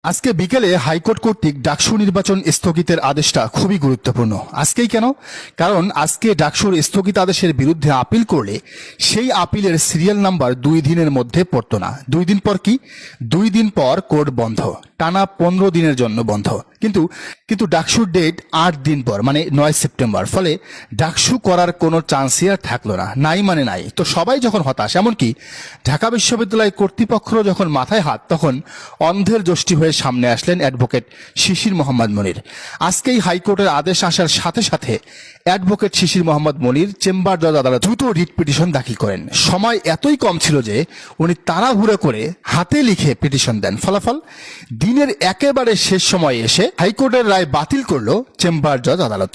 আজকে বিকেলে হাইকোর্ট কর্তৃক ডাকসু নির্বাচন স্থগিতের আদেশটা খুবই গুরুত্বপূর্ণ। আজকেই কেন? কারণ আজকে ডাকসুর স্থগিত আদেশের বিরুদ্ধে আপিল করলে সেই আপিলের সিরিয়াল নাম্বার 2 দিনের মধ্যে পড়তো না। 2 দিন পর কি? 2 দিন পর কোর্ট বন্ধ, টানা 15 দিনের জন্য বন্ধ। কিন্তু ডাকসুর ডেট 8 দিন পর, মানে 9 সেপ্টেম্বর। ফলে ডাকসু করার কোনো চান্সই আর থাকলো না। নাই মানে নাই। তো সবাই যখন হতাশ, এমনকি ঢাকা বিশ্ববিদ্যালয় কর্তৃপক্ষেরও যখন মাথায় হাত, তখন অন্ধের যষ্টি হয়ে সামনে আসলেন অ্যাডভোকেট শিশির মোহাম্মদ মনির। আজকেই হাইকোর্টের আদেশ আসার সাথে সাথে অ্যাডভোকেট শিশির মোহাম্মদ মনির চেম্বার জজ আদালত দ্রুত রিট পিটিশন দাখিল করেন। সময় এতই কম ছিল যে উনি তাড়াহুড়ো করে হাতে লিখে পিটিশন দেন। ফলাফল, দিনের একেবারে শেষ সময়ে এসে হাইকোর্টের রায় বাতিল করলো চেম্বার জজ আদালত।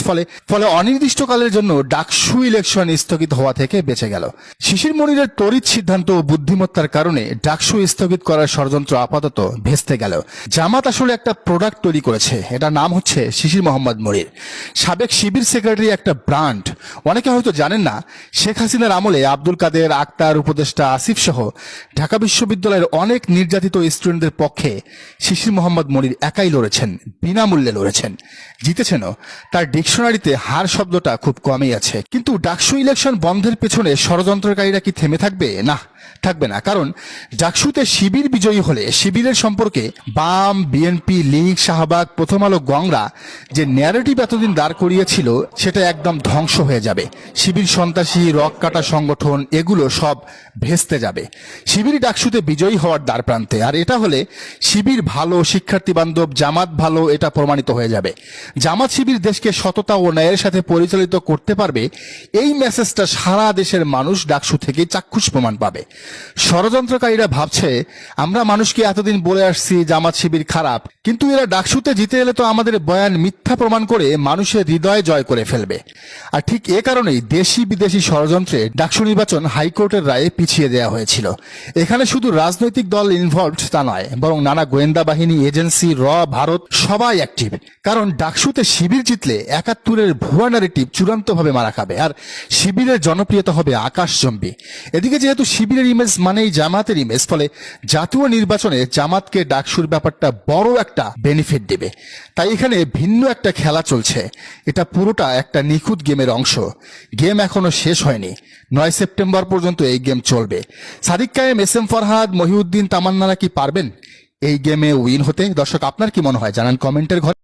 ফলে অনির্দিষ্টকালের জন্য ডাকসু ইলেকশন স্থগিত হওয়া থেকে বেঁচে গেল। শিশির মনিরের তড়িৎ সিদ্ধান্ত ও বুদ্ধিমত্তার কারণে ডাকসু স্থগিত করার ষড়যন্ত্র আপাতত ভেস্তে গেল। জামাত আসলে একটা প্রোডাক্ট তৈরি করেছে, এটার নাম হচ্ছে শিশির মোহাম্মদ মনির। সাবেক শিবির সেক্রেটারি একটা ব্র্যান্ড। অনেকে হয়তো জানেন না, শেখ হাসিনার আমলে আব্দুল কাদের, আক্তার, উপদেষ্টা আসিফ সহ ঢাকা বিশ্ববিদ্যালয়ের অনেক নির্যাতিত স্টুডেন্টদের পক্ষে শিশির মোহাম্মদ মনির একাই লড়েছেন, বিনামূল্যে লড়েছেন, জিতেছেনও। তার ডিকশনারিতে হার শব্দটা খুব কমই আছে। কিন্তু ডাকসু ইলেকশন বন্ধের পেছনে ষড়যন্ত্রকারীরা কি থেমে থাকবে? না, থাকবে না। কারণ ডাকসুতে শিবির বিজয়ী হলে শিবিরের সম্পর্কে বাম, বিএনপি, লীগ, শাহবাগ, প্রথম আলো, গংরা যে ন্যারেটিভ এতদিন দাঁড় করিয়েছিল সেটা একদম ধ্বংস হয়ে যাবে। শিবির সন্ত্রাসী, রক কাটা সংগঠন, এগুলো সব ভেস্তে যাবে। শিবির ডাকসুতে বিজয়ী হওয়ার দ্বার প্রান্তে। আর এটা হলে শিবির ভালো, শিক্ষার্থী বান্ধব, জামাত ভালো, এটা প্রমাণিত হয়ে যাবে। জামাত শিবির দেশকে সততা ও ন্যায়ের সাথে পরিচালিত করতে পারবে, এই মেসেজটা সারা দেশের মানুষ ডাকসু থেকে চাক্ষুষ প্রমাণ পাবে। ষড়যন্ত্রকারীরা ভাবছে আমরা মানুষকে এতদিন বলে আসছি জামাত শিবির খারাপ, কিন্তু এরা ডাকসুতে জিতে এলে তো আমাদের বয়ান মিথ্যা প্রমাণ করে মানুষের হৃদয় জয় করে ফেলবে। আর ঠিক এ কারণেই দেশি বিদেশি ষড়যন্ত্রে ডাকসু নির্বাচন হাইকোর্টের রায়ে পিছিয়ে দেওয়া হয়েছিল। এখানে শুধু রাজনৈতিক দল ইনভলভড তা নয়, বরং নানা গোয়েন্দা বাহিনী, এজেন্সি, ভারত সবাই অ্যাক্টিভ। কারণ ডাকসুতে শিবির জিতলে 71-এর ভুয়া ন্যারেটিভ চূড়ান্তভাবে মারা খাবে, আর শিবিরের জনপ্রিয়তা হবে আকাশচম্বী। এদিকে যেহেতু শিবিরের ইমেজ মানেই জামাতের ইমেজ, ফলে জাতীয় নির্বাচনে জামাতকে ডাকসুর ব্যাপারটা বড় একটা বেনিফিট দেবে। তাই এখানে ভিন্ন একটা খেলা চলছে। এটা পুরোটা একটা নিখুঁত গেমের অংশ। গেম এখনো শেষ হয়নি। 9 সেপ্টেম্বর পর্যন্ত এই গেম চলবে। সাদিক কায়েম, এস.এম. ফরহাদ, মহিউদ্দিন, তামান্নারা কি পারবেন এই গেমে উইন হতে? দর্শক, আপনার কি মনে হয় জানান কমেন্টের ঘরে।